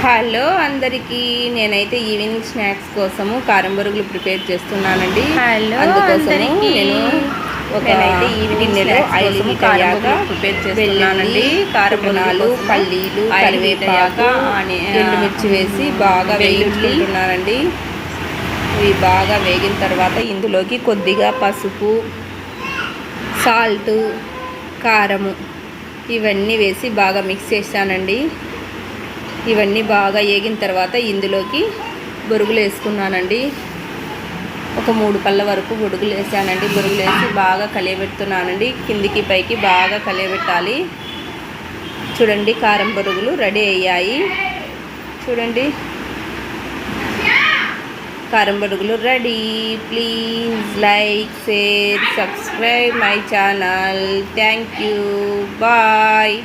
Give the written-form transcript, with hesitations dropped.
Hello అందరికీ, నేనైతే evening snacks కోసము కారం బొరుగులు ప్రిపేర్ చేస్తున్నానండి. అందుకోసము నేను నేనైతే ఈవినింగ్ గిన్నెలో 5 హీట్ అయ్యాక ప్రిపేర్ చేస్తున్నానండి. కారపొనాలు, పల్లీలు, కరివేపాకు, ఎండుమిర్చి వేసి బాగా వేయించుకుంటున్నానండి. ఇవి బాగా వేగిన తర్వాత ఇందులోకి కొద్దిగా పసుపు, సాల్టు, కారము ఇవన్నీ వేసి బాగా మిక్స్ చేస్తానండి. ఇవన్నీ బాగా వేగిన తర్వాత ఇందులోకి బొరుగులు వేసుకున్నానండి. ఒక 3 పళ్ళ వరకు బొరుగులు వేసానండి. బొరుగులు వేసి బాగా కలియబెడుతున్నానండి. కిందికి పైకి బాగా కలియబెట్టాలి. చూడండి, కారం బొరుగులు రెడీ అయ్యాయి. చూడండి, కారం బొరుగులు ready. Please like, share, subscribe my channel. Thank you. Bye.